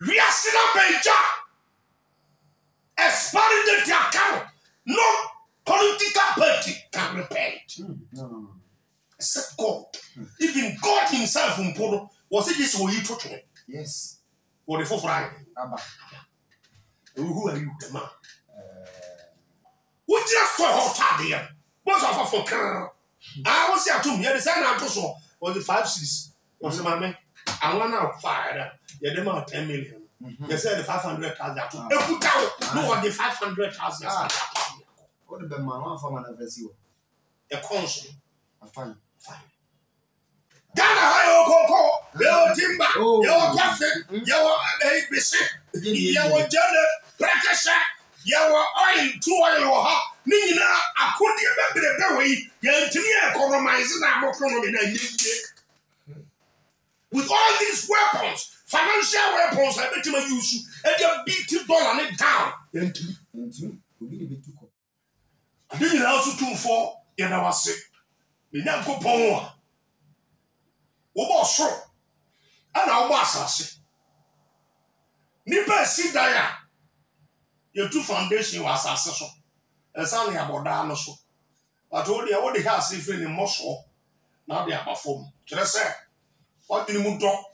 We are still a major. Expiry date account. No political party can repair it. No. Except God. Even God himself was it this way you took it? Yes. For the 4th Friday. Abba. Who are you, the man? We just saw hot there. What's off for car? I was here too. You understand? I just saw was the 5 6. Was the man? I want now 5. You them out 10 million. You said the 500,000. No one the 500,000. What the man want from an vessel? A console. Fine. Ghana high cocoa, your timber, your coffee, your ABC, your jelly, practice, your oil, 2 oil, Nina, I couldn't remember the way you're to me compromising our economy. With all these weapons, financial weapons, I bet you use, and you're beating dollar it down. Did you also 2 4 in our sick? We now go power. Obo so ana obo asase nipa si daya ye two foundation was asase so esa na aboda no so but wo de ha ase free ni moso na de abafom kire se what ni mu do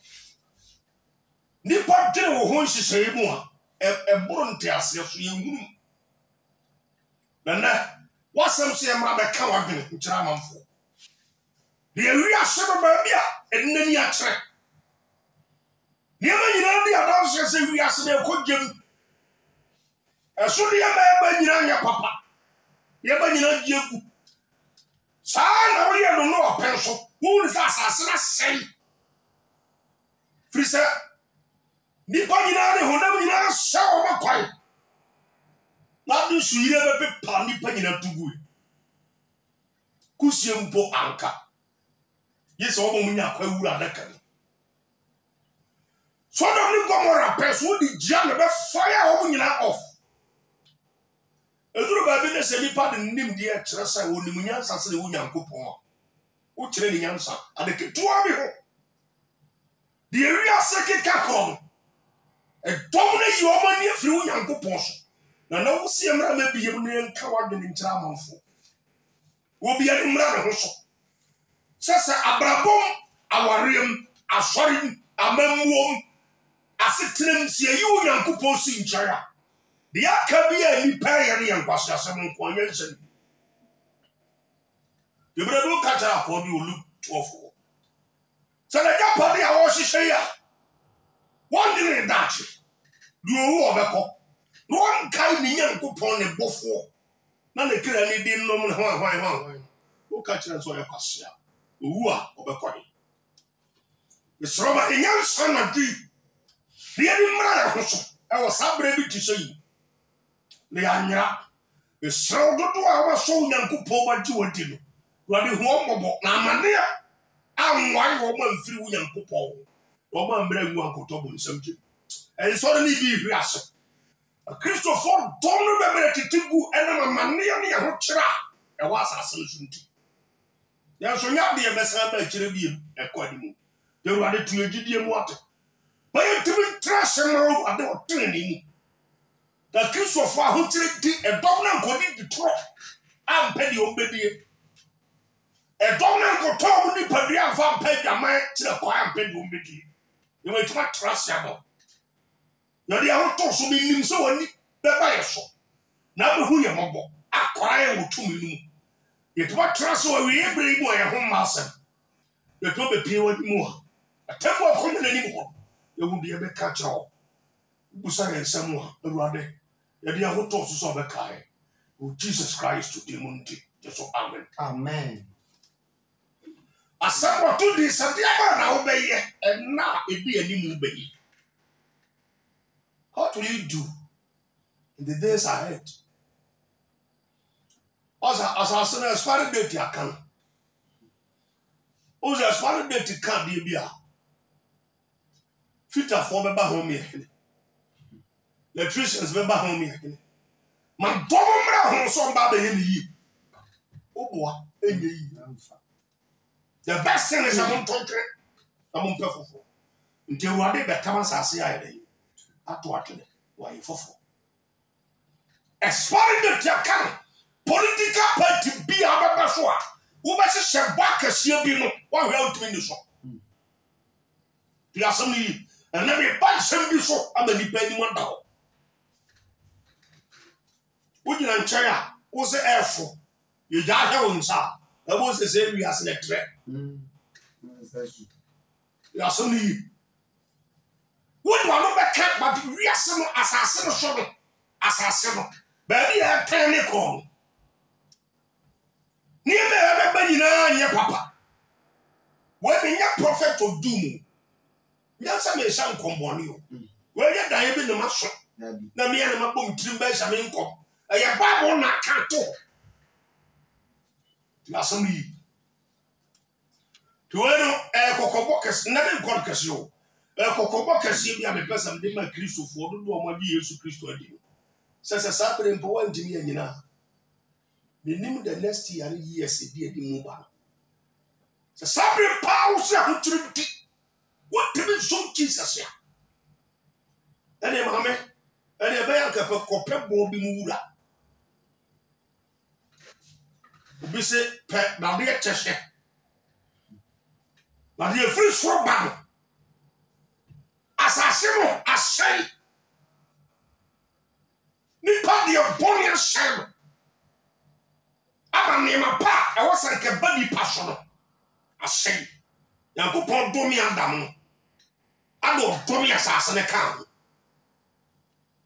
nipa de wo ho nhihye mu a eboro nte ase so ye hunu na wasam se mra be ka wadwene nkira manfo the area seven babia and then ya track. Never you know the adults say we are saying could give as soon as you have papa. Never you know you. Son, I don't know a pencil. Who is assassin? Freezer. Nipanina, who never you know, so quiet. Not do she ever be panny panina to good. Kusium po anka. Yes, all women are quite good at that. So don't you come on a person who did jam about fire over you off. A little baby said, "You pardon him, dear Tressa, when the Munyans answer the William Coupon. Who training answer? And the kid to Abiho. The area second Cacon. A dominate your money through young coupons. Now, no see a man may be able to coward in Tramonfo. Will be a man also. Sasa abrabom awariam asorim amamwom asetrem sie yu yankopon si nchara de aka bia ni paye ne yankwase asem nkonya nsen de brado kacha akodi olu 12 sala japade a wo hihye ya wondere dachi du owo obeko no nkai ni yankopon ne bofo na ne kira ni di nnom na hwan wo kacha nso yakwase Awuah obekoi. The Sroma in young son of D. The any mother I was sabrabi to say. The Anya. The Sro do our soul young Kupo to a deal. Raddy Homo Namania. I'm one woman through young Kupo. Woman bring one Kotobo something. And suddenly be reason. A Christopher don't remember to Tibu and a mania hotra. I was a solution. There so not be a message by Cherubim, according to the Radi to a Gideon water. But you to be trash and roll at the training. The Christopher who treated a dominant could be trot. I'm petty obedient. A dominant could talk with the Padia from Pedia man to the quiet bedroom biddy. You went to my trust yabo. Now they are to so be so and the buyer so. Now who you mobile, I cry with 2 million. Yet what trust were we able to a home master? The club appear anymore. A temple of women anymore. There will be a big catch all. Busay and someone, a rather. The dear who talks us of a kai. With Jesus Christ to Demonti. Just so amen. Amen. As someone to this, and the other now obey, and now it be a new baby. What will you do in the days ahead? As I said, as far as they can. As far as they can be a filter for the home here. Electricians member home here. My bomber home some baby in the year. Awuah, in the year. The best thing is I'm on country. I'm on perfect. Until one day, but come as I say, atwatene wa yefofo expiring the tiakan political party bi ababa so a wo ba se ba kasie bi no wa hwe utimi ni so ti asemi na me ba sem bi so amani pa ni mo da ho wo gina nkyɛn a wo se ɛfo ye ja hwe wo nsa e bo se wi ase ne tre ya asemi wo do no be ka ba wi ase no asase no so no asase no ba bi e tan ne ko ni me ba nyina nye papa we be nya prophet of doom nya sa me sha nkomboni o we ye dan bi ne maso na me ya na mabom tirim ba sha me nkom e ye bible na ka to la sami to eno kokobo kes na be god kes yo kokobo kes bi a me pesa me ma kristofo do do mo di yesu kristo adi se sa bre mpo wa ntimi anyina menim the next years bi adi mu ba se sa bre pa wo se ahotiri di what do so Jesus ya ene mahame ene be ya ka kopɛ bo bi mu wura obi se pe na de kyehye na de free so ba asase no asɛn ni pa de bɔne asɛn ama ne ma pa e wasa ke ba ni pa so no asɛn Yankopɔn domi Adam no ado domi asase ne kan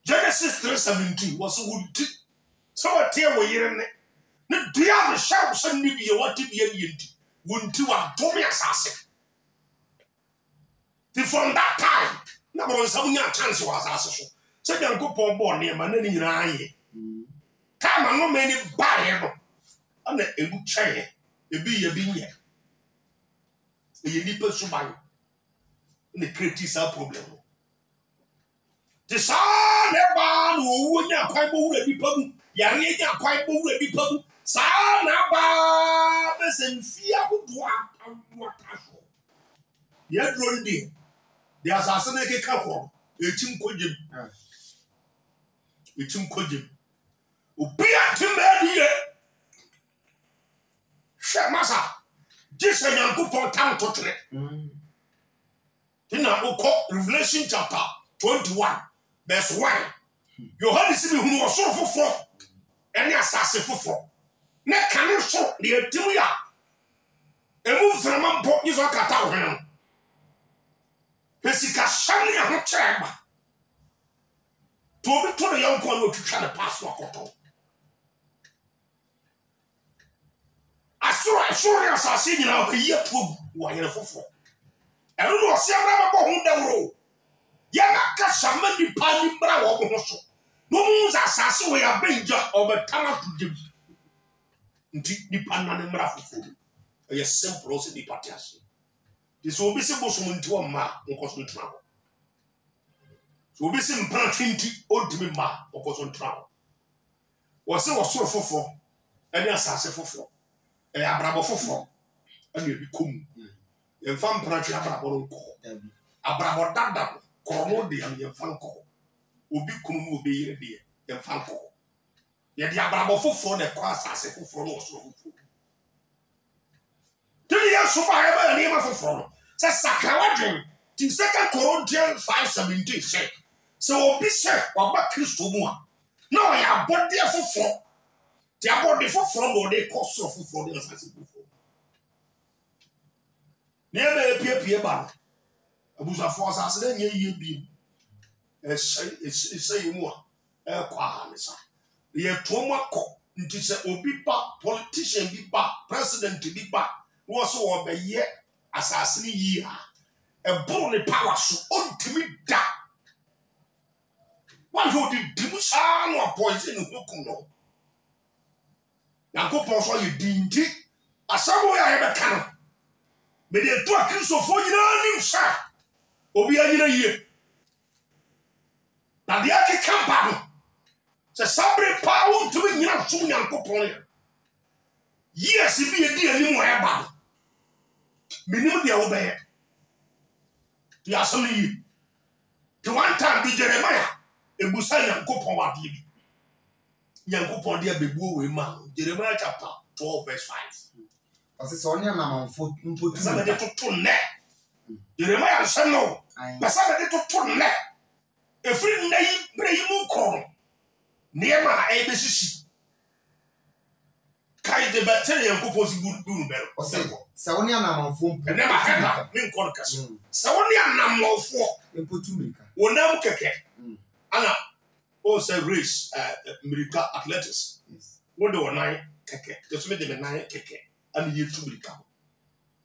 Genesis 3:17 was wudi so watie wo yire ne dua me shaw so ni bi wati bi yenti wonti wa domi asase from that time na mo nsamunya chance wa asase so Yankopɔn bo ne ma na ni nyina aye kama no many bare no ana ebu kyɛe ebi ye bi nye e nipa suban ne create sa problem the sa ne ba no wo nya kwan bo wura nipa mu yare nya kwan bo wura nipa mu sa na ba be senfia budo ataso ye dron di the assassin ke ka ko etim kogem obi atimba die shemasa Jesus Yankopɔn tam to tre tina ukɔ Revelation chapter 21 verse 1 Yohane sibi hunu osoro foforo ene asase foforo ne kanu so ne atimu ya emu mframa mpo yizo kata ohene pesika shani ya ho kyereba to obi to ne yankɔ na otwitwa ne pass akoto asoro ya asase nyina ko yi atuo wa yere foforo ero no ose abra babo hu dawro ya na ka shama ni pani bra wo ho so no mu za asase wo ya benja obetama tudem nti ni panna ne mra foforo e simple ose di patiase di so obi se boso mu nti o ma nkoso ntuna ho so obi se mpra twinti odimi ma nkoso ntuna ho wo se wo soro foforo ene asase foforo e abrabo foforo ene bi kom en fam pratwe abrabo nko abrabo dada krono de en fam ko obi kunu obi yire de en fam ko ye de abrabo foforo ne kwa asase foforo no so foforo tini ya so ba e ba ni ma foforo no se sakawadwen ti 2 Corinthians 5:17 say so obi se wa ba Kristo mu a na o ya bode foforo ti abode foforo no de koso foforo de asase foforo nebe pie ba abuza force asase nye yie bi say mu a kwa ne sa ye to mu akọ nti se obi ba politician bi ba president bi ba wo so wo be ye asase ni yi ha e bro ne power so ontimi da wa yo di dimusa no poison hukum no Yankopɔn so ye dinti asabo ya ye be kan me de to Kristofo nyina nim sa obi anyina yie na de akeka ba no se sabre pa wo ntumi nyina so Yankopɔn yes bi e di ani mo e ba minim de wo be ya so ni The one time be Jeremiah, a Busaya Coupon Wadley. Yankupon dear Bebu, man, Jeremiah chapter 12, verse 5. Parce que son y'a maman faut input. Ça veut dire tout tourner. Jeremiah said no. But ça veut dire tout tourner. A free name, Brayimu Kong. Near my ABC. Kai de bacteria compose good doom bell. Saonia maman faut. And never had that. Min Corcus. Saonia number 4. Input to me. One now keke. Anna also race America athletics. What do 9 keke? Just made them 9 keke. And you to become.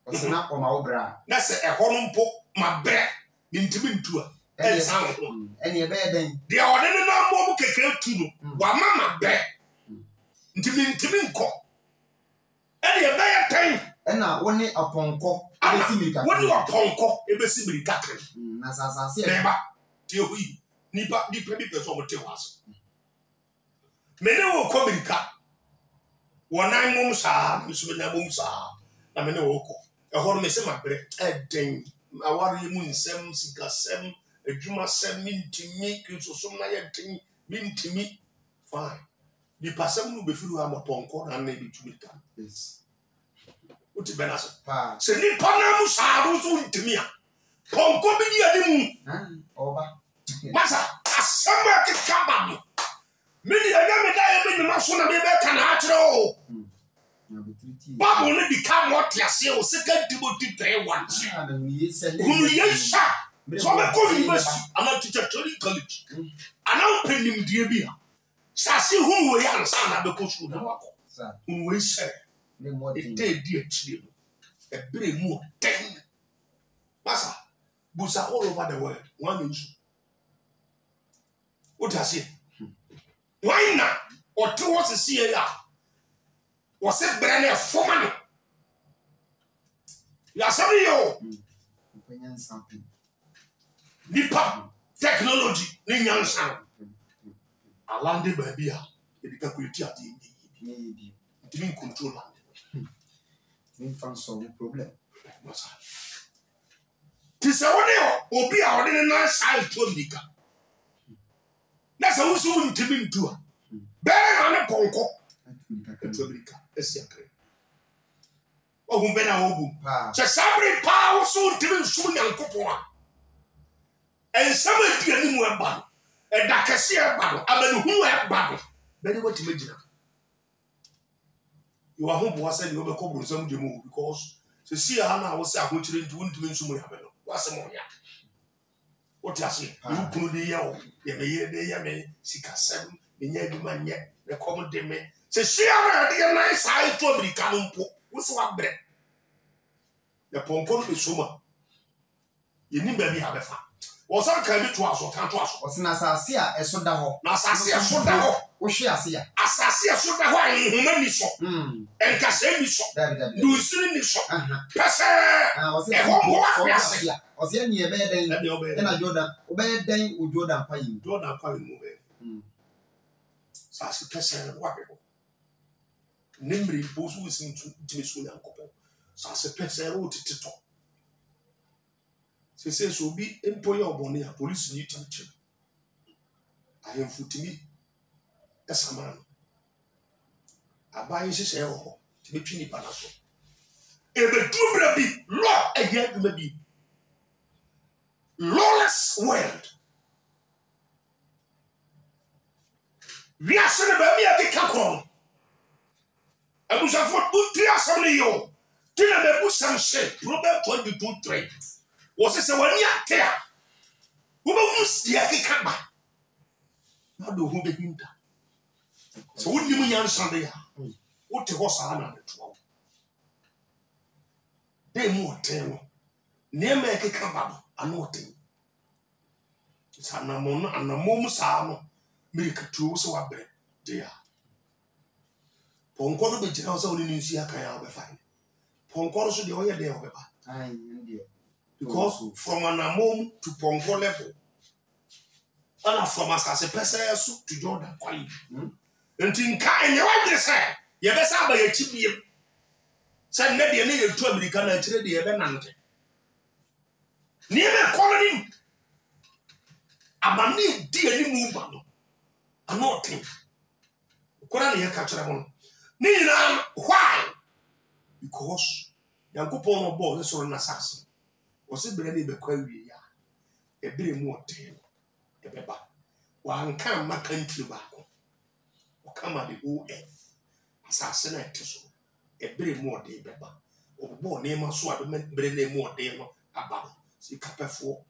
What's not on my obra? That's a hornpo, my bear, intimate to her. Any bear then. They are no more keke to one mamma bear. Intimate call. Any a bear time. And now only upon call. What do you upon call? A basic cattle. As I say, never. Till we nipa people over to us. Many will come in car. 1 9 months are, Miss Williams are. I mean, a horn may say my bread, a ding. I worry moon 7, 7, a juma 7 to me, so some thing mean to me. Fine. The person will be through I'm upon corner and maybe to become. Yes. What is Benas? Say, Nippanamus are also to me. Ponko be the over. Massa, a summer to come. Many a young man in the Mason of the can hatch. Bob only become what you say, or second Timothy 3:1. Who yes, sir. So I'm going to university. I'm not teacher to college. I'm not paying him dear beer. Sassy who we are, son, because you know, who we say, it did dear children. A bit more 10. Massa, books are all over the world. One inch. What does it? Why not? Or towards the CIA? Was it brand for money? Yasario. Nipa technology, Ninyan San. A landed by beer. It calculated at the end. It didn't control land. Didn't find some problem. Tis a one or be our nice side to Nika. That's a woman to me too. Bear on a ponko. To America, as you agree. Oh, who been a home. Sabri power soon to be soon and copoa. And somebody didn't wear battle. And Dakasia battle. I mean, who have battle? Very what to imagine. You are home was said you overcome with some demo because to see Anna was a witch to win some happen. What's a more? What I say? You could be yellow. You may see 7, the young man yet, the common deme. Say, see, I'm a nice side to be coming. What's what bread? The ponko is summer. You need baby have a fat. Was I can be to us or can't to us? What's Nasasia, a soda hole? Nasasia soda hole. Oshia, Asasia soda hole, human so. And Cassandra so. Do you see me so? Passa, was a home. Was there near bed and I Jordan, obey then with Jordan Pine. Jordan Pine move. Sassy Passa, whatever. Namely, both who is into Jimmy and couple. Sassy Passa wrote it to talk. She says, will be employer of Bonia, police need to check. I am for me as a man. I buy his hair to be Chini Panaso. If the two be law again, may be lawless world. We are sent about me at the Capron. I was a foot good 3 hours on you. Till I put some shit, Proverbs 22:3. Was it a 1 year care? Who was the Akikaba? Now do who begin that? So, wouldn't you mean Sunday? What was I 12? They more tell. Near me Akikaba, I know thing. It's an amon and a moment, make a true so I bet, dear. Ponko be general only in Siaka, I find. Ponko should be all your day of it. Because from an amom to Ponko level, and from us as a person to Jordan Quay. And in kind, you want to say, you best have a chip. Send maybe a near to American and the Evangelist. Near calling him. amani di ani mu ba no ano ten kora na ye ka kire ho ni nyina why because yankopon no bo so na sase o se bere na be kwa wie ya e bere mu oten e beba wa nka ma country ba ko o kama the OF asase na eteso e bere mu oden beba o bo na ma so ado bere na mu oden no aba si kapefo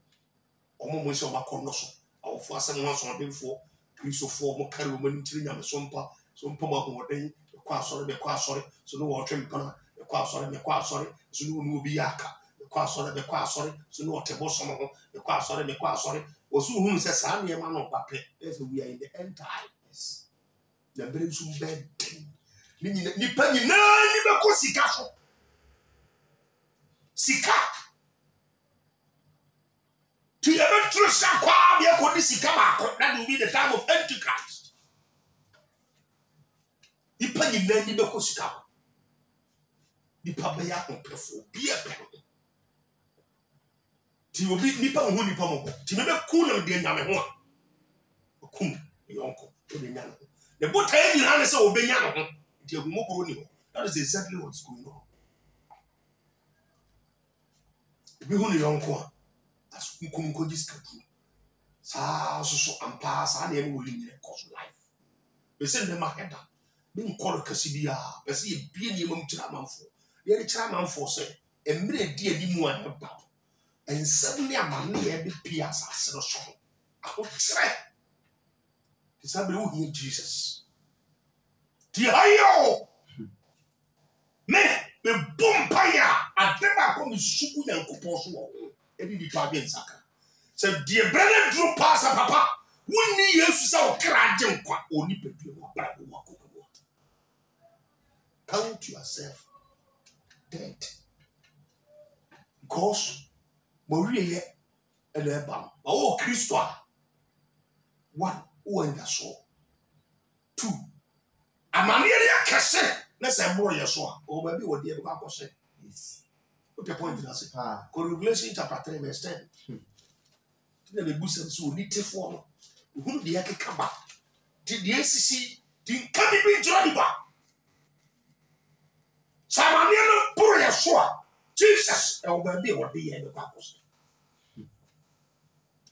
omo mo se o ba ko no so awofo asem ho so odenfo kristofo mo kare o mani tiri nyame so mpa ma ho oden kwa asore so no wo twempana kwa asore so no no obi yaka kwa asore so no otebo so ho kwa asore o so hu se sa na ma no pape as we are in the end times na bere so bed ni pa ni be ko sika so sika to ever trust akwa be ko di sika ma ko that will be the time of Antichrist ni pa ni be ko sika nipa be ya kompefo bi e pe ti obi nipa ho nipa mo ti me be ku na de nyame ho a ku yonko to de nyame the bota e nyina ne se obenya no ho ti agumogoro ni ho that is exactly what's going on bi hu ni yonko as kunko diskatu sa so ampa sa na e mo ni cause life be se ne ma heda be nkoro kasibia be se e bie ni emam tira manfo ye ni tira manfo se emre di adi mu a ba and suddenly amane ye be pia asase no so ahotre disable who hear Jesus ti ayo me be bompaya adeba ko mi sugu yankopon so wo e di pa bi nsaka se die bele dro pass papa wonni yesu sa o kra agye nkwa oni pedue wo bra wo ko count yourself dead because Moriye eleba o Kristo one who in the soul two amaniere akese na se moriye so o ba bi wo de ba ko se yes what the point is that Revelation chapter 3 verse 10 ti na busem so ni tefo no hu de yakeka ba ti de asisi ti kan bi jori ba samaniere no poro so Jesus e o ba bi wo de ye ba ko se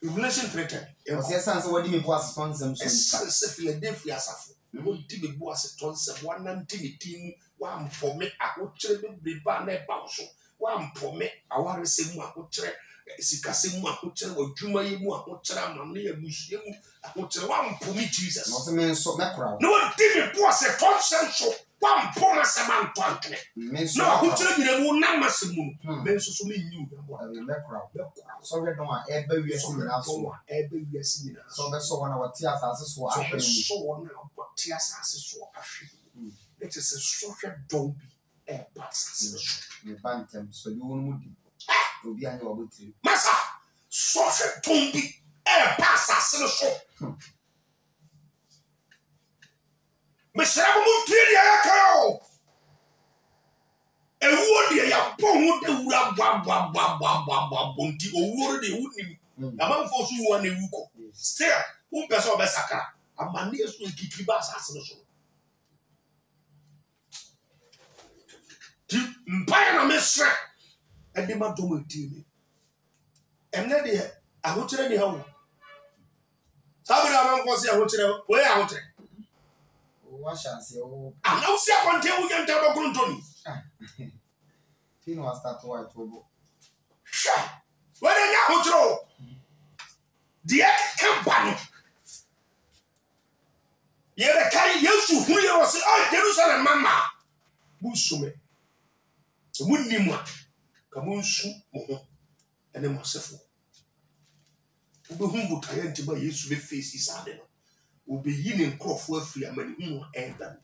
Revelation 3:10. Você sabe se o Adimi pode sponsor se Philadelphia safo. No ti be bo ase tonse one antimity wa mpome ahokyere be ba na ba so. Wa mpome awarese mu ahokyere sikase mu ahokyere wadwuma ye mu ahokyere amane ya busuye mu ahokyere wa mpome Jesus. No se me so me kra. No ti be bo ase tonse so wa mpome se man twankene. No ahokyere nyina mu na masemu. Me so so me nyu be bo. Me kra. So we don't want ebe wiase nyina so ebe wiase nyina so be so wana wati asase so ahwe so wana wati asase so ahwe it is a social dombi e passes me bantem so di wonu mudi obi anya obotiri masa social dombi e passes so me sera mo tiri ya kayo ewuo de ya bo hu de wura bwa bonti owuo de wuni amanfo so wo na ewuko still who person obesakara amane so ekiki ba asase no so ti mpaya na mesre ede ma domo etimi emne de ahokyere ni hawo sabira amanfo se ahokyere we ahokyere wa chance o ana usi akonte wo nyanta do krontoni Fino was start to white obo. Sha. When you ahokyere the company ye be kai yesu hu ye wo se oh Jerusalem mama busume munni mu ka munsu mo ho ene masefo obi hu butaye ntiba yesu be face isade no obi yi ne nkrofo afiri amani hu enda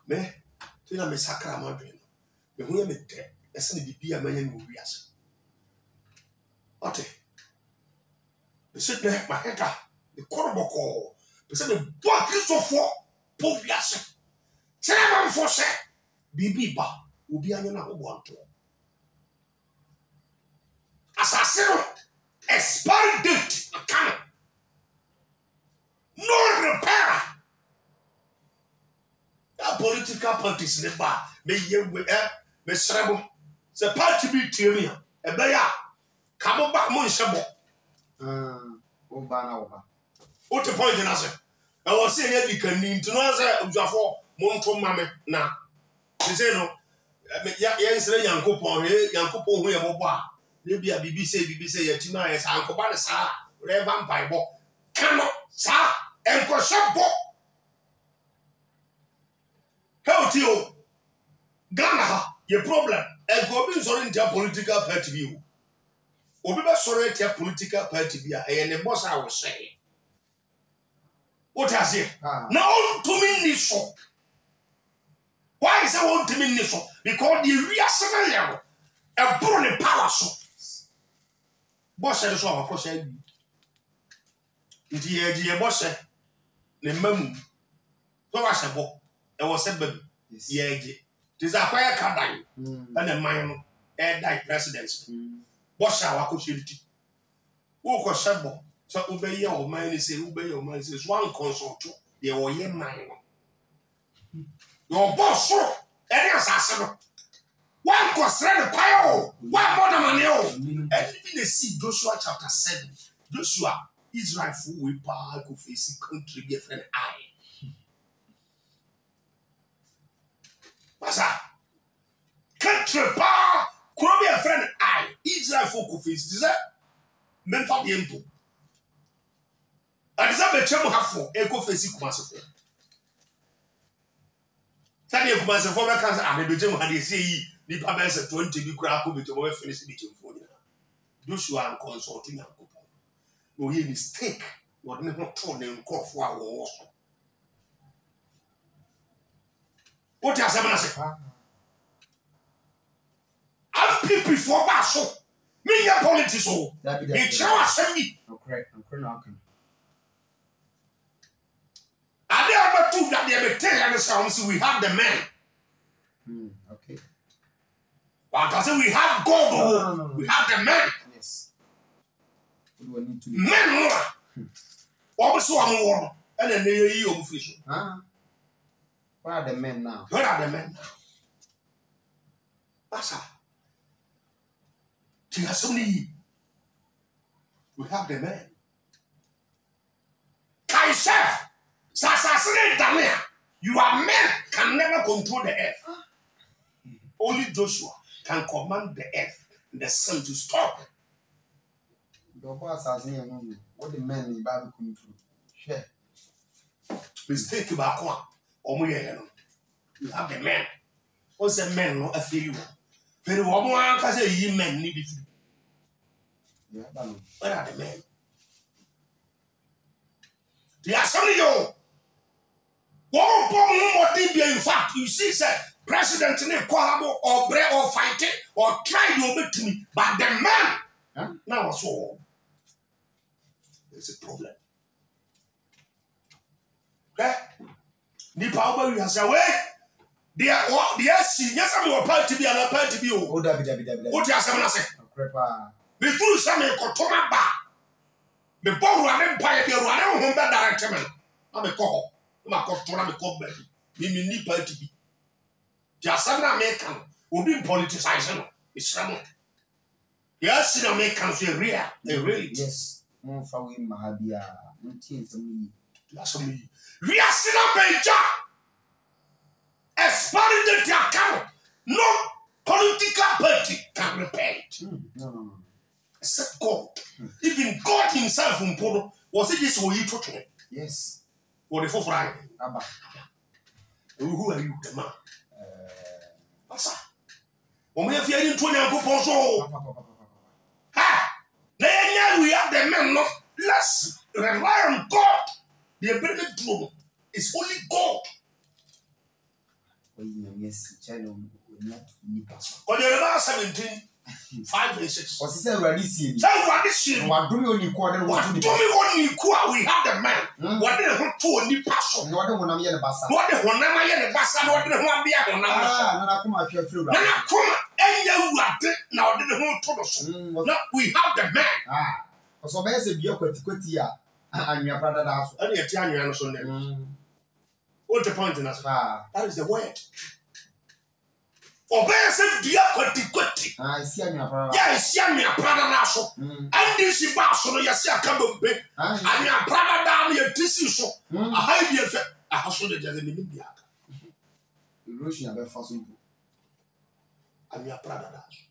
me tina me sakra ma dwen me hu ye me de ese ne bibia manya ne wiase ate be se de ma heta the koroboko be se de bo kristofo po wiase tina ma fo se bibi ba obi anya na ho anto asase no Expiry date come. No repair. That political parties in the bar. May you be serable. The party be tyranny. A bear. Come back, Monshabo. What the point in us? I was saying you can need to know as for Monto Mamma now. You say no. Yes, young couple, who are bar. Maybe a BBC, Yatima is Uncle Banasa, Revan Bible. Cannot, sir, and Cosabo. How to you? Ghana, your problem, and go be sorry into a political party view. Obiba sorry to a political party view, and the boss I will say. What has it? Now to me, so. Why is I want to mean this? Because the real scenario, a burning palace. Boss said, so of course, the boss said, the mum. So I said, I was a baby. Yeah, tis a quiet cabin and a minor air die presidency. Boss, our opportunity. Who was sabo? So obey your mind is obey your mind is one consult. They were your mind. Your boss, so any assassin. One constrain the pile, one more than and even they see Joshua chapter 7. Joshua, Israel full with power could face country different eye. What's that? Country power could be a friend eye. Israel full could face. Is that men for the impo? And is that the channel have for eco facing Kumasi? Tell you, Kumasi for my cancer, and the Jim had say, the Pabas 20 be crap with the finish meeting for you. Joshua and consulting and coupon. No, he mistake what never told them call for our war. What has happened? I'm people for Basso. Me, your politics, oh, it's our assembly. I never told that they were telling us we have the men. Okay. But I say we have God, no. We have the men. Yes. What do I need to do? Men more. What was and then they are official. Where are the men now? Where are the men now? That's how. We have the men. Kaisef, Sasasine Damia, you are men can never control the earth. Only Joshua can command the earth and the sun to stop. What the men in the Bible couldn't do. Share. Mistake about one. You have the men. What's the men not a failure? Very well, because you men need it. Where are the men? They are some of you. One more in fact, you see, sir, President in a quarrel or bread or fighting or try to obey to me, but the man now so there's a problem. The power you have said, they are seen. Yes, I'm your part to be a part to be. What you have said? The true Samuel Kotoma Ba. The ball run empire, the run home that directly. I'm a call. I'm a call. I'm a call baby. You need part to be. Jasana American will be politicizing. It's Ramon. Yes, in Americans, they're real. They really. Yes. More for him, Mahabia. That's me. We are still a major. Expiry the account. No political party can repair it. No. Except God. Even God himself was it this way you took it? Yes. What the 4 Friday? Abba. Who are you, the man? Passa. We have here in 20 so. Ha! Now we have the men. Let's rely on God. The ability to do is only God. Yes, channel. But you're about 17, 5 and 6. What's the radicine? What do you quarter? What do you quarter? We have the man. What did I to a new passion? What do I want to the bassa? What the one am I in the bassa? What did I want to be at? I come out here through. Now, and you are now didn't want to. We have the man. So be say bia kwati a anwea brada da so. And yet anwea no so na. What the point in us? That is the word. Obey say bia kwati. Ah, isi anwea brada. Yeah, isi anwea brada na so. And this ba so no yesi aka do be. Anwea brada da na yetisi so. Aha bi efe. Aha so de jale ni bia aka. Erosion be fa so bu. Anwea brada da so.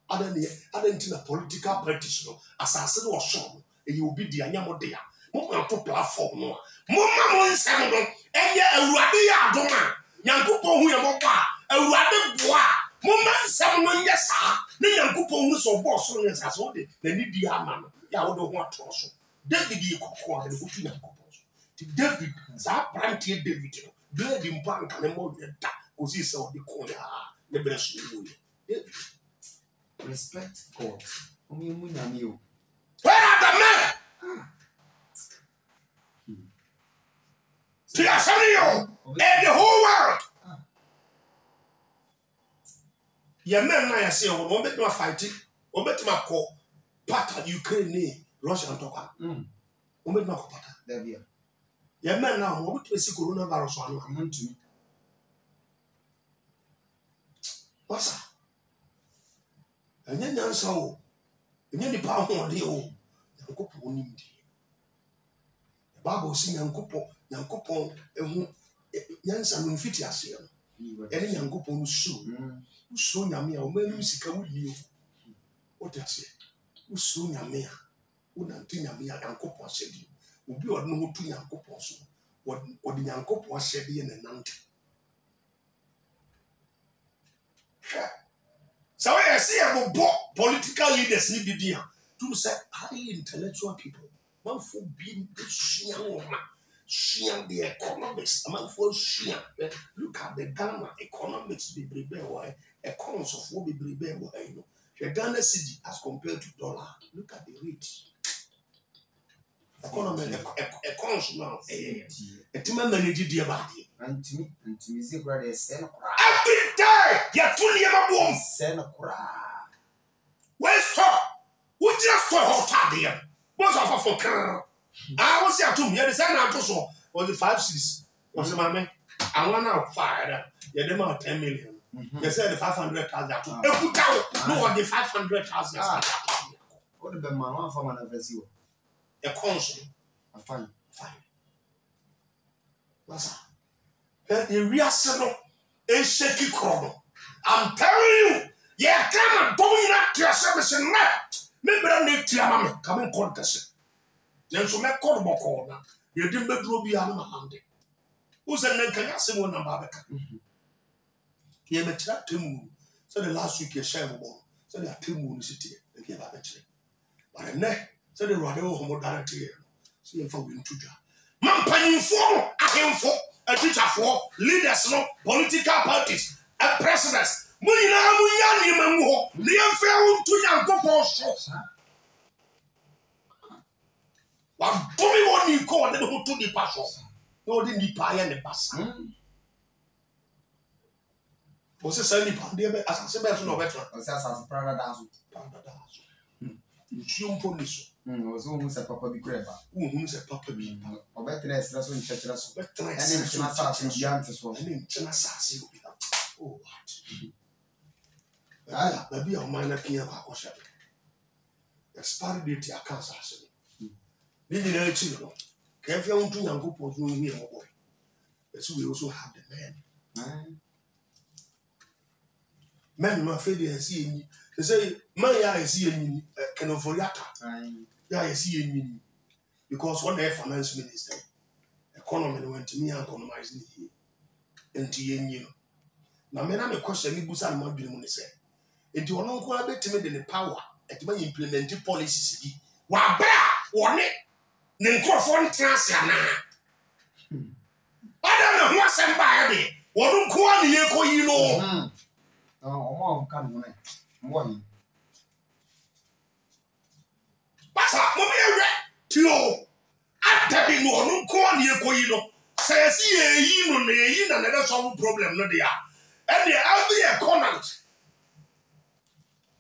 Adentina political practice no asase no so e obi di anyamo de ya mo to platform no mo nsem no enye awurade ya adoma nyankopon hu ye mo ba awurade boa mo nsem no nye sa ne nyankopon hu so boss no nye sa so de na ni di ama no ya wo do ho ato so David yi kokko a de butu nyankopon so ti David za brantie David no David mpanka ne mo ye da ko si se o de ko ya ne bre so wo David. Respect God. Where are the men? To and the whole world. Your men, I say, we won't bet no fighting. We bet my call. Pata Ukraine, Russia and Toka. We bet no pata. There be. Your men now, we bet see coronavirus on. I'm to me. What's that? And then answer, and then the power on the old. The Bible says, Yankopo, Yansan in Fitias, and Yankopo soon. Soon Yamia, when you see you. What I say? Soon Yamia, wouldn't think Yamia Yankopo said you. Would be or no to Yankopo. What the Yankopo said in the Nant. So I see about political leaders need to be to say highly intellectual people. Man for being Shian the economics, a man for Shian. Look at the Ghana economics, be brebe, economics of what be brebe. The Ghana city as compared to dollar. Look at the rate. Economy, economics now. A team manager, dear body. And to me, say, brother, send every day, you're fully ever send a cry. Where's stop? We just saw hot there. What's off for car? I was here to me, the same answer was the 5-6. Was the man? I want out fire. You demand 10 million. You said the 500,000. No one the 500,000. What the man for my adversary? A consul. A fine. What's that? The real settle is shaky chrono. I'm telling you, yeah, come on, don't not your service and that. Maybe I need to have come in contest. Then so make call corner. You didn't be drobby on my hand. Who's a name can you say one number? He met that 2 moon. So the last week you share one. So there are 2 moons city and give up a tree. But a neck, so the rather homo directly. See if I win to jar. Man, penny for a him for a teacher for leaders, no political parties, and presidents. Munina Muyani Mango, Liam fell to young couples. What do we want you call them who to the passion? No, didn't be pie and the bus. Was a sunny pandemic as I said, no better. As a paradise. You police. Was almost a papa be grabber. Who's a papa be? Or better, that's what church us. But I named some assassin, the answers was. I named an assassin. Oh, what? Maybe a minor king of our shop. Expiry date, I can't say. Didn't know children. Can't you do young people doing here, boy? But we also have the men. Men, my failure, see. They say, my eye is seeing can of Yaka. Yeah, I see in because one day finance minister, economy went to me and economizing here. And to you. Now, men, I'm a question, you busan more doing when they say. And you are not going to be timid in the power at my implementing policies. Why, one it? Then transiana. I don't know what's somebody. What don't call you know. Oh, come on. One. What's up? Tio. I tell you, no, don't call you know. Says ye, you know, never solve problem, no, dear. And the other economics.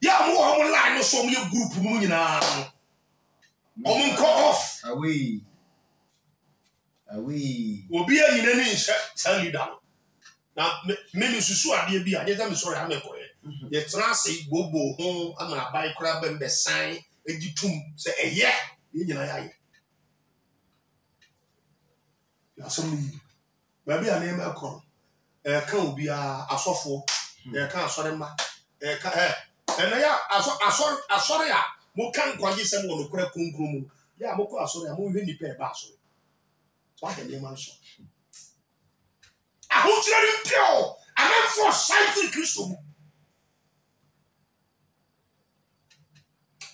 Yeah, more online or some your group, off. Away. Obi a nyina ni nhye sa leader no. Na me susu ade bi a je me sorry ha me koye. Ye tra se bobo ho ama bai kra bem be san egitum se eye ye nyina ya ye. Ya so mi. Ba bi a na me ko. Ka obi a asofo. Ka asore ma. Na ya asore a mo kan kwaje se mo no kra kunkun mu. Ya mo ko asore a mo hwe ni pe ba asore. So I can name man so. I want you to tell. I am for sight Christo.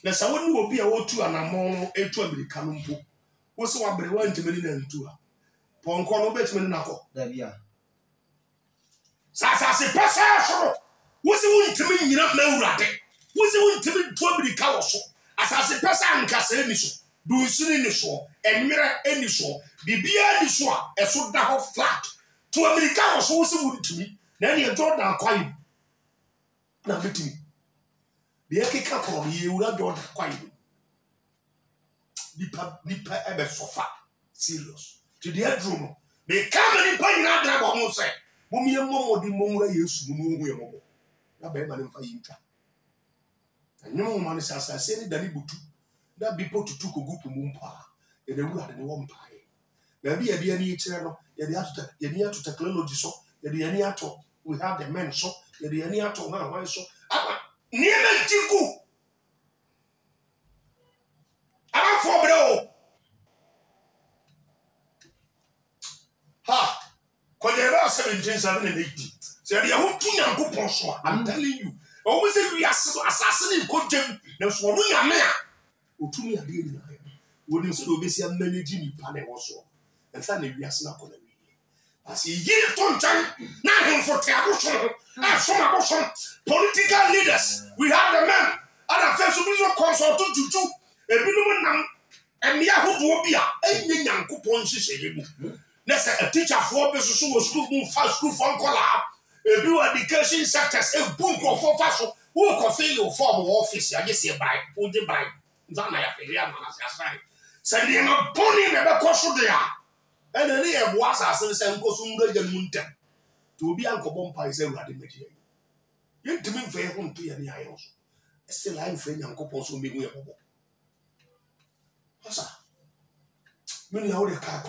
Na sa wonu obi a wotu anamon etu America no mpo. Wo se wa bere wa ntemeni na ntu a. Ponko no betimeni na ko. Da bia. Sa se pesa so. Wo se wo ntemi nyina na urade. Wo se wo ntemi tu America wo so. Asase pesa anka se ni so. Du nsini ni so. Enmira eni so. Bibia ni so a eso da ho flat. To America wo so wo se wo ntemi. Na ne Jordan kwai. Na betimi. The Ekeka from ye would have done quite. Nipa ebe sofa. Serious. To the headroom. They come and pay na drab almost say. Mummy and Momo di Momra yesu mu we mo. Na be man fa yinka. And no man is as I said that butu. That be put to gupu mumpa. And the wood and the one pie. Maybe a any channel, ye near to technology so, ye any ato. We have the men so, ye any ato now, why so. Nieme tiku. Ama fobro. Ha. Kojeba 1780. Say dia ho tu Nyankopon so. I'm telling you. Always say we assassin kojem. Na so no nyame a. Otumi ade ni na. Wodi so do be sia manage ni pa na wo so. Ensa na wiase na kona wi. Asi yiri to nchan na hemfo te aboso. Political leaders, we have the men. And first, we will consult to a minimum nam and Mia Hobia, a young coupon, she said. Let's a teacher for business school, fast school from Cola, a blue education sectors, a boom for fast who can fill your form of office. I guess you buy, who they buy. Zana Faria, send him a pony never cost there. And then he was as a same cosum munta to be Uncle Bompa is a radical. You to me fair home to any house. Still, I'm friend Uncle Ponso be with a What's many how the car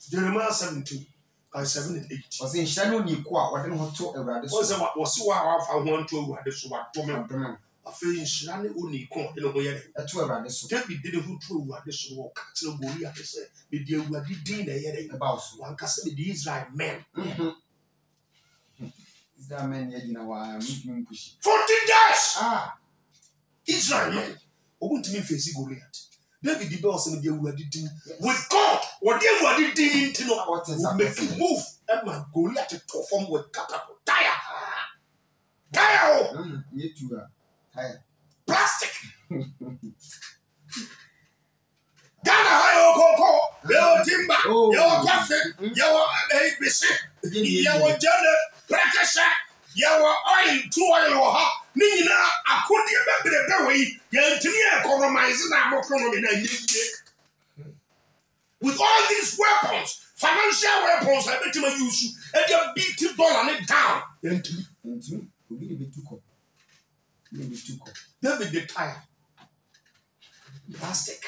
Jeremiah 17 by 7 and 8. Was in shadow ni kwa what didn't to a radical. Was I want to radical what woman. A feeling shiny only corn in a way. A 2 radical. David didn't true radical cattle Goliath said, the dear who did dinner about one custom the Israel men. Israel men, you know, I'm 40 days! Israel men. Or won't me face Goliath. David the boss and the who did with God, what they were did to know what is make you move. And my Goliath to perform with catapult. Tire! You too. Tire. Plastic! Ghana high your timber, your coffee, your ABC, your jelly, practice, your oil, 2 oil, Nina, I couldn't remember the way you're to me economizing our economy. With all these weapons, financial weapons, I bet you use and you beat $2 down. David the tire. Plastic.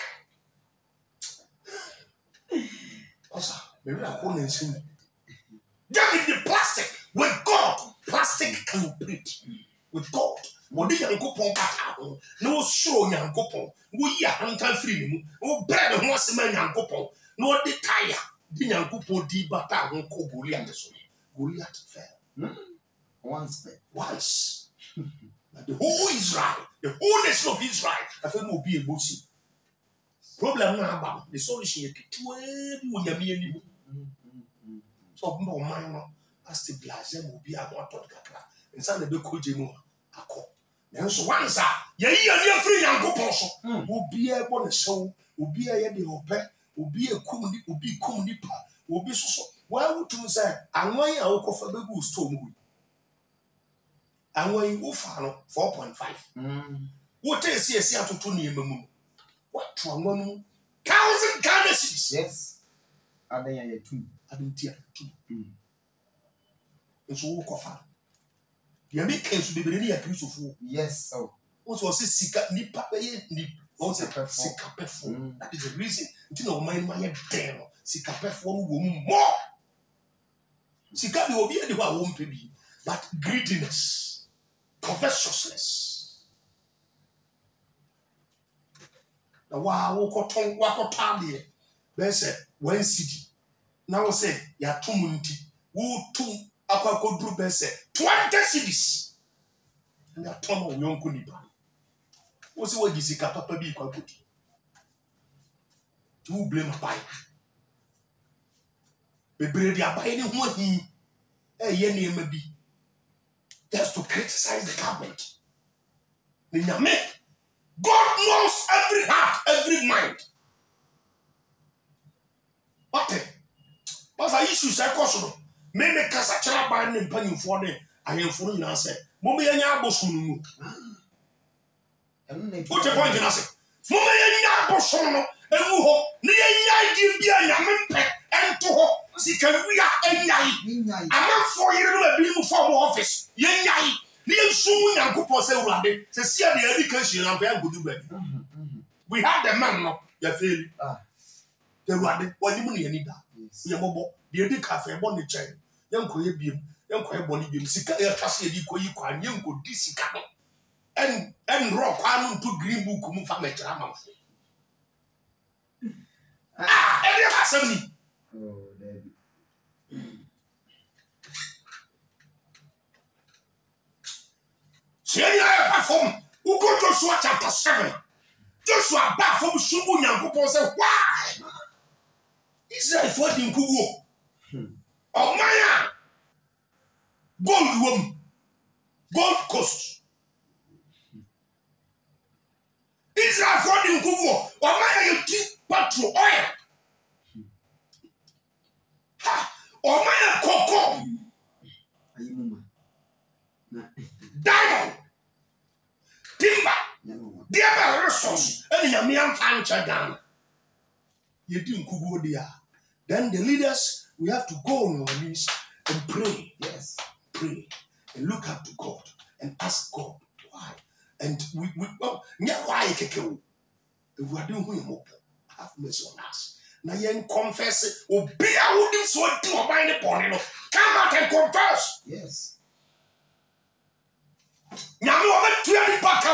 Also, maybe I couldn't see. David the plastic. With God, plastic can operate. With God. What do you go pon? No show young couple. We are hunter free. Oh, bread and once a man young couple. No, the tire. The young couple did but I won't call Goliath. Goliath fell. Once. But the whole Israel, the whole nation of Israel, I think will be a bossy. Problem now, the solution is to so no man as the blazer will be a water cacra. And some of the Kujimo are called. And so once ye free young couple will be a bonnet show, will be a yadi hope, will be a cool, will be cool nipper, will be so. Why would you say, and why I will for the goose to me? And when you follow 4.5. What is here to 2 near moon? What to a woman 1,000 Ghana cedis. Yes. Adanya two. Abentia two. And so walk off. You make case to be really a Christopher. Yes, so. What was this sika nipa ni what's a sika perform? That is the reason. You know, my damn sika perform more. Sika will be anyone won't be, but greediness, covetousness. Now, wow, wako tambi. There's one city. Now say ya 2 munti. Who 2 akwa dru bese 20 cities. And ya tomo nyonko nipa. What's what you see, Papa be quite good? You blame a buyer. The bread you are buying one he, a year may be. Just to criticize the government. God knows every heart, every mind. What? What's the issue? I caution. Maybe because I try buying and paying for them. I am fooling answer. Mommy and Yabosun. What's the point in us? Mommy and Yabosun, and who near Yai and to her, see, can we are a yai? I'm not for you to be from office. Yai, near soon and Cooper say, one day, to see the education of very good. We had the man, no, you feel. The one, what do you need that? Yamobo, the Eddie Cafe, Bonnie Chain, young Koya Beam, young Koya Bonnie Beam, Sika, Cassie, Koya, young good Dissicano. And rock on to green book come from a drama. And you have me. Oh, David. See, I perform. Who go to Joshua chapter 7? Joshua back from Subu Yankupo said, why? Israel fought in Kubu. Oh, Maya. Gold Room. Gold Coast. Israel fought in Kubu. Oh, Maya, you keep petrol oil. Ha! Oh, Maya, cocoa. Diamond. Timber. Dear resource. And your man found down. You didn't go there. Then the leaders, we have to go on our knees and pray. Yes. Pray. And look up to God. And ask God why. And we why if we are doing who have mercy on us. Now you confess it. Or be a wooden sword to a bind upon it. Come out and confess. Yes. Now you are to be back.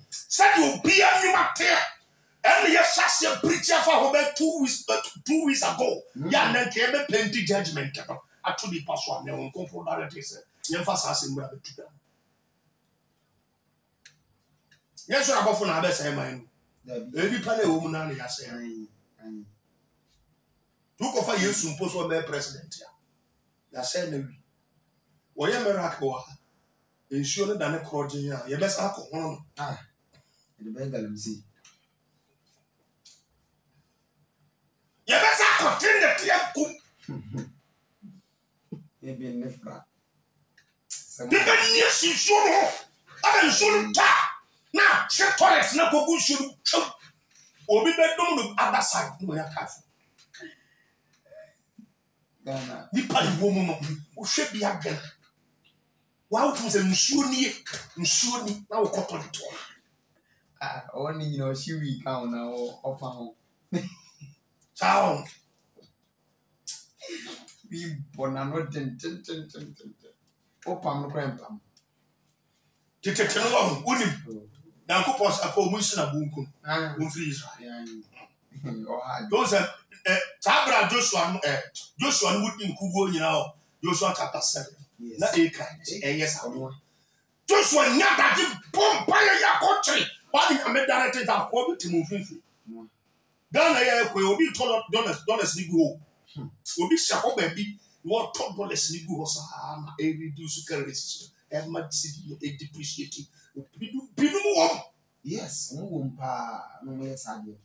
Said you be a new matter. And yes, as a preacher for about 2 weeks ago. Yeah, and then came a plenty judgment. I told the pastor, I won't come for that. You emphasize in where to them. Yes, I'm about for another time. Every panel woman, I say, look over you soon, post one president. I said, well, you're a miracle. Ensuring that a crowd, you best alcohol. Ah, and the Bengal see. You best continue to Maybe in Nefra. People yes, you should. I shouldn't talk. Now, check toilets, no go should choke. Or be better on the other side. No, you're careful. The party woman who should be again. Why would you say, Monsieur, now cut on it. Ah, only you know, she will count now or found. Sound. We born not ten. Oh, Pam, Grandpa. Take it along, wouldn't you? Now, Couples are called Mission of Bunkum. Ah, Freeze. those Those Tabra Joshua would in Kubo, you know, Joshua chapter 7. Not a kind. Yes, I know. Joshua, not that you bomb by your country. Why did I make directed that quality to move in? Ghana will be told dollars Nigo. Will be Shako baby. What top dollars Nigo was a reduced currency. And much city a depreciating. yes, no one pa, no way sadly.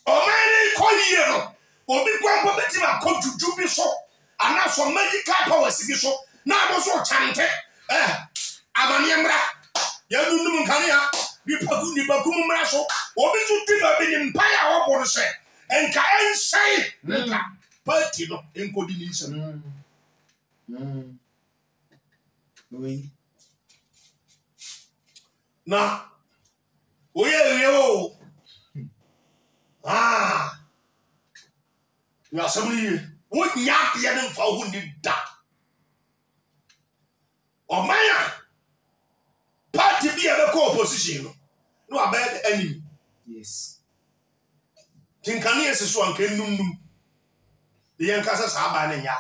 Oh, man, call you. Or be one permitting a coach to do before. And now some medical powers so. Now I was all chanted. I'm a Yamra. You don't know Kania. nipa kum mraso obi to tima bi ni mpaya wo bo se enka ensai nka party no enkodi ni nsem Oui. na oye o ya samni wo nya de ne mfa ho ni da omaya party bi e be ko opposition no abeg the enemy. Yes. Tinkani esiso anke num de yankasa sa ba ne nya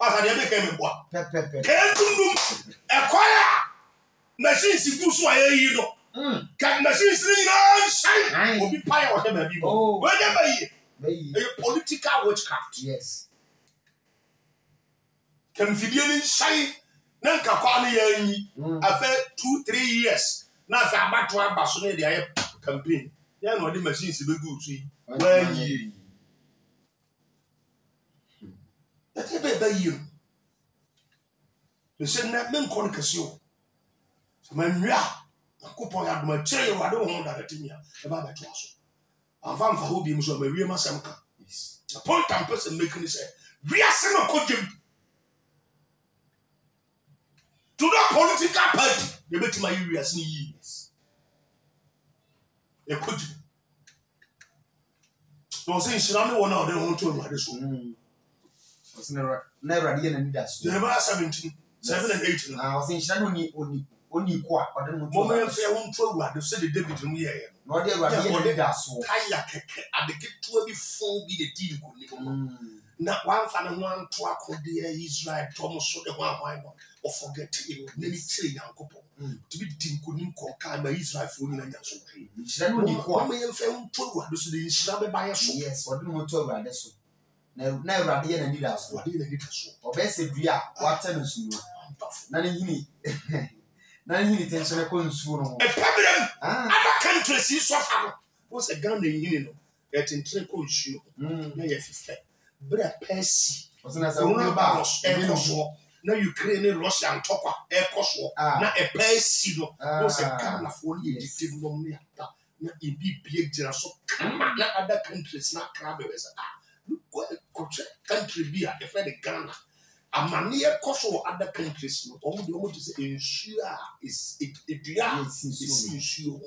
asa de be ke me boa Pepe. ke num ekoya machine si gu so ayi no ka machine si no shine obi paya o de ba bi bo we de ba yi a political witchcraft. Yes. Can fidie ni shine na nka kwa ne ya yi after 2-3 years na fa abato abaso ne de aye campaign ya no de machine si be gu so yi wa yi ati be ba yi le se na men kon kasio so man ria akopon ya duma chere wa de ho da timia e ba ba to aso anfa mfa ho bi mu so ma wie masam ka. Yes. The point I'm person making is we are seen a to that political party, they bet my areas in years. A could don't say Shami one out there on to this one. Was never again and that's They were 17, 7 and 8. I was in Shanoni only quite, but then moment fair won't throw what the city David to me. Not there, that's so. Kaya at the get to be full be the team. Not one fan and one to a dear Israel, Thomas, so the one or forget him, many say young couple to be deemed couldn't call kind by Israel for you and so tree. Shannon, you found 2 others in Shabby by a soul. Yes, what do you want to ride this? Never again and did us. What did it so? Or best if we are what tenants you are. None intention of consumer. A problem. Other countries is so far. What's a gun in you? That in trickle shoe. Yes, Bra Percy. Wasn't as a coronavirus, now Ukraine, Russia, and Topper, air cost, not a Percy. Was a gun of 4 years. Didn't know me. Not a big so come on, not other countries, not crabbers. Country beer, if I Ghana. A mania cost or other countries, all the moment is ensure is it is ensure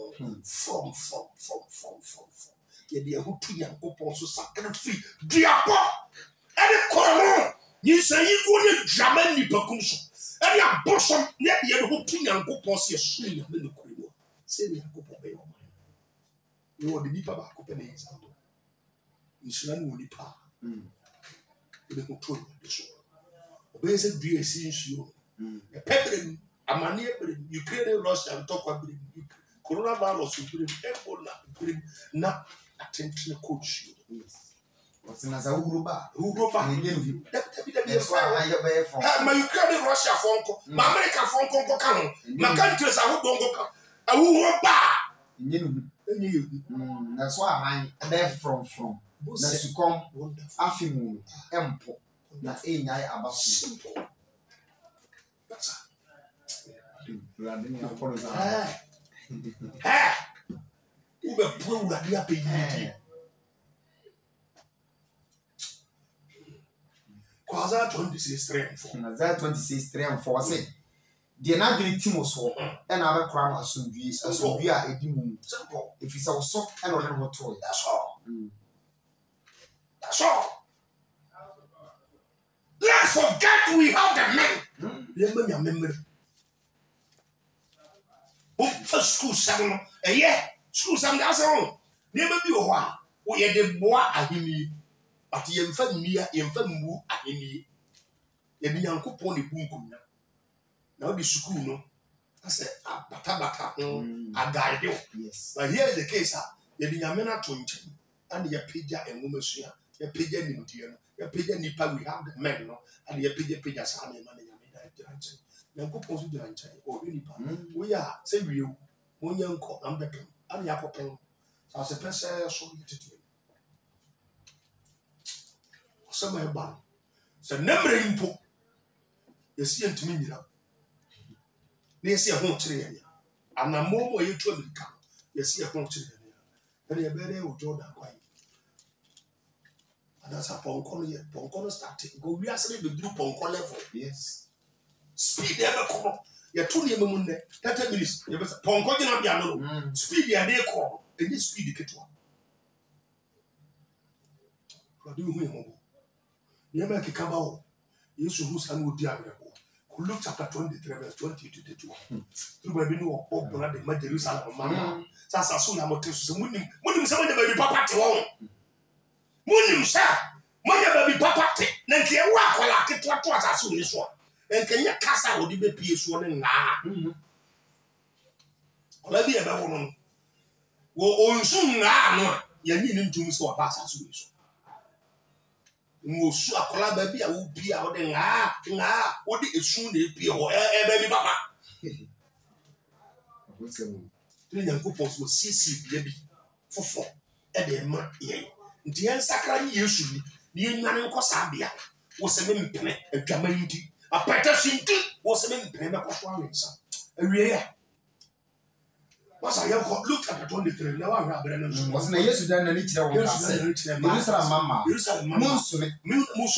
from. Yet they are who to young couple so sacrifice. Diabo! And the corner, you say you go to Germany percussion. And your bosom, yet the other who to young couple see a swing of the Kurio. Say the couple by your mind. You are the deeper back open example. You should not only power. You don't control the show. Basic DSC you. A pepper, a mania, Ukraine, Russia, and talk about coronavirus, Ebola, not attention coach. Yes. What's in as a Uruba? That's why I my Ukraine, Russia phone, my American phone call, my countries are who don't go. A Uruba. That's why I'm there from. That's to come, Afimu, Empo. That's a night about simple. That's who the pro that you are paying. Quasa 26 and 4. That 26 3 and 4 say. The another Timos and other crown as soon as we are a demon. Simple. If it's our soft and a toy, that's all. That's all. Let's forget we have the men. Remember, memory. First school 7 a year. School 7 that's all. Never be a while. We had the boy at him, but the infant near infant moo at him. The young couple the boom. Now the school, no. I said, Bata, a guide. Yes. But here is the case. The Yamena 20 and the Pija and woman, your Pija in Indian. Your pigeon nipa we have the men no and your pigeon same man ya dranche na go post dranche o nipa we are say we onye nko na mbeka am ya popen so se pese so yetete so my ban so nemre impo yesi ntimi nyira na yesi ho kire ya And a more you told me come. You see a country. And you're better with Jordan quiet. And that's a Poncono yet. Poncono started. Go we are saying the blue Ponco level. Yes. Speed ever come. You're 2 years Monday. 30 minutes. You better Ponco piano. Speed the idea call. And this speed the kettle. What do you mean? You make a cabal. You should lose and would diable. Look chapter 23, verse 20 to 22. Through my new open at the Jerusalem, Mamma. That's as soon as I'm going to Munim, some of the baby papa to one. Munim, sir. My baby papa, then can walk like it was as soon as one. And can you cast out the baby one and nah? Let me have a woman. Well, on soon now, you need him to so a pass as soon as Musu akola baby a wo bia wo de nga wo de esu na epi ho baby papa What's tiri Nyankopon so sisi bia bi fofo e de ma ye nti en sakra ni Yesu ni ni nwane nko sa bia wo se me mpene adwama yindi apata shinti wo se me mpene me koso awensa awie ya wasa ya ko look at 23 na wa hwa abere no was na Yesu dan na ni kire wo ka se Jerusalem mama munsu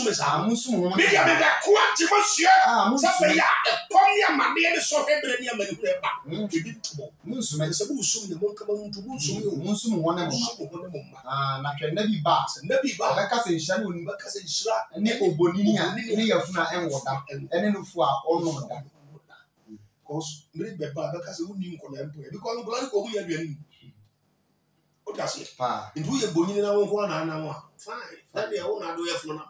me sa munsu mo me ya me da ko ati mo hia sa be ya kom ya ma me de so hebere ni amani hure ba ebi tubo munsu me se munsu me mo kama munsu mo wona mo na hwe na bi ba ba ka se nhia ni oni ba ka se nhira ni obonini a ni yafuna enwoda ene no fu a ono da because me be ba ka se uni nko na empo because nko ko mu ya duani o ta se ndu ye bonyini na won na wa fine that dey won na do ye funa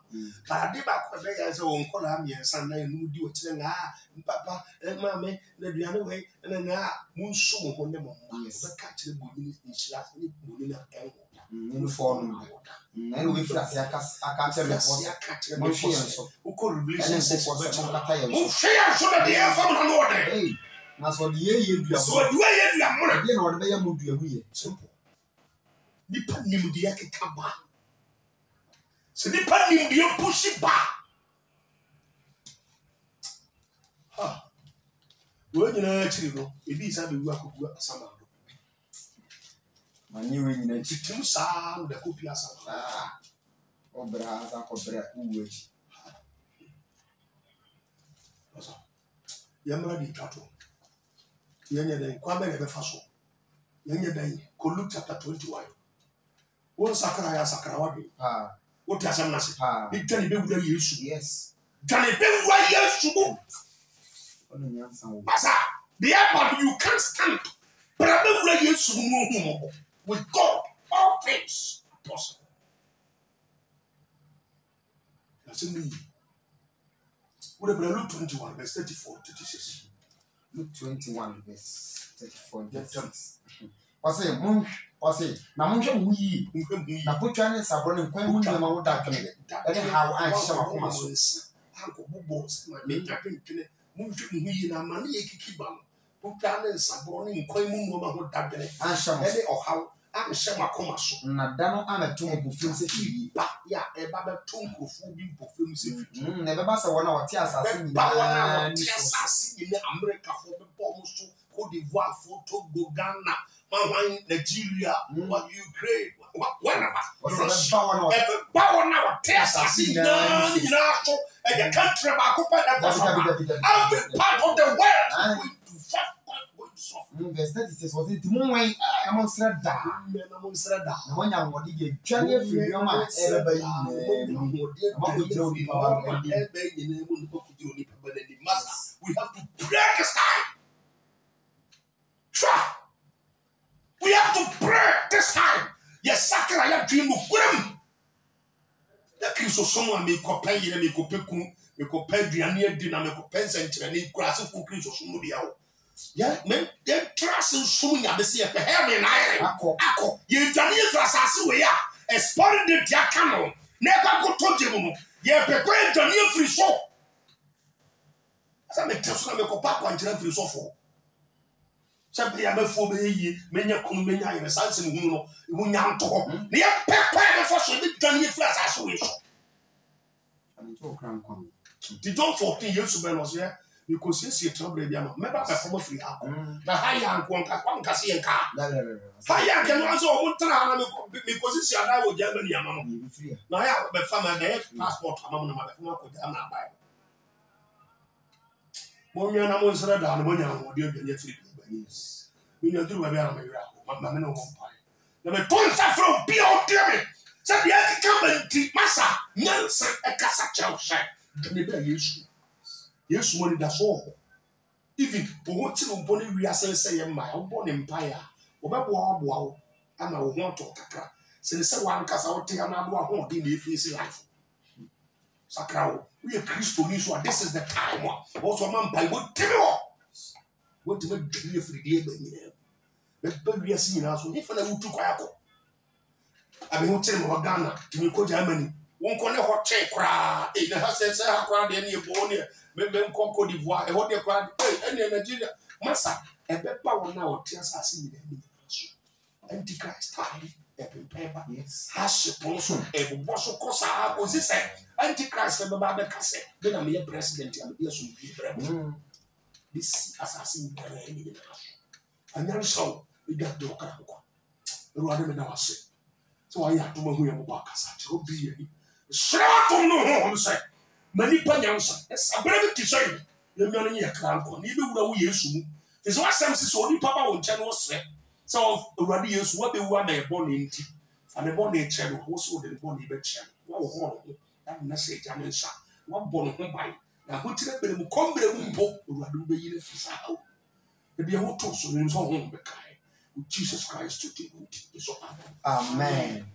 ka de ba ko be ya se won ko na miensa na enu di o kire nga papa ma me na duani we na nga munsu mo ho ne mo be ka kire bonyini nhira ni bonyini na enwo no phone na no we frase aka tell mo hwe so uko revelation mo kata ye mo hwe so na dey fam na no order na so de ye dua so de ye dua mo na de na order be ye mo dua hu ye simple nipa nim de yakeka ba se nipa nim de pushi ba ha wo nyina chiri no ebi sa be wu akogu asama do mani we nyina chitim sa no de kopi asama obra za ko bra uwe oso yamra di tato yenye de kwa be be faso yenye de ko Luke chapter 21 won sakara ya sakara wadi what has am nasi ni tani be wura Yesu yes tani be wura Yesu ono nyansa wo asa the but you can't stand but be wura Yesu mo with God all things are possible that's me what about Luke 21 verse 34 to 36 Luke 21 verse 34 36 Wase na munhwe wuyi na potwa ne sabro ne nkwan mu nyama wo da kene ene hawo an hye makoma so anko bubo ma me tapentene munhwe wuyi na ma ne yekiki ba potwa ne sabro ne nkwan mu nyama ho da kene an hye ene ohaw an hye makoma so na da no ameto mo bofum se fi ba ya e ba be to nkrofo bi bofum se fi na be ba se wona wote asase ni ba wona wote asase ni America fo be bo mo so Cote d'Ivoire fo Togo Ghana Nigeria, what Ukraine, whatever. Every power now tests in the country every part of the world going to suffer. Verse 36 was it Moonway among Srada. When I would get Johnny Frioma, everybody, we have to break this time. Try. We have to pray this time. Yes, sakra ya dream of grim. The kiso someone may compare you, may compare the near dinner, may compare and grass of Christ or somebody else. Yeah, men, then trust in soon at the sea of the heaven. Ako, you done it for Sassuya, a spotted the Jacano. Never go to Jim. You prepare the new free show. As I make Tesla make a pack on free show for. Somebody have a phobia, many come many in a sense and who now talk. They are prepared for so big done your flash as we saw. The John 14 years ago was here. because you trouble the piano. Remember, I from a free house. The high young one can see a car. High young can also try because it's your now with Germany. Now I have a family passport. I'm not going to buy. When you're not once read down when you're doing your free. Yes. When you do a very mamma no pie. The tons are from beyond Germany. So the other come and take massa. Nancy a cassa chow shine. The neighbor use. Yes, money that's all. Even what you body we are saying, my own born empire. Wow, and I want to crack. Since one cast out take another one in the face life. Sakao, we are Christians, so this is the time. Also, man, by what tell what to make clear for the day. But we are seeing us if I would took a I mean, hotel Ghana to me, Germany. One corner hot check crowd. In the house, says, I cried any bone. Maybe Concord d'Ivoire, what they cried, and Nigeria. Massa, a better one now, tears us in the Antichrist time, a paper, yes. Has also a boss of course. I was this Antichrist and the Bible cassette. Then I'm a president and be a super. This assassin, and then so we got the Okako. Rather than our say. So I have to know who you are. So be shut on no home, say. Many panyams, a brother to say, the man in your crown, even though we use you. There's what some is only papa on channel say. So already use what they were their born in tea. And the body channel also the body bed channel. What horrible that message I mean, sir. One born of my now who tell them come with a book, who be in the out. If you want to so in home, Jesus Christ to do it. Amen.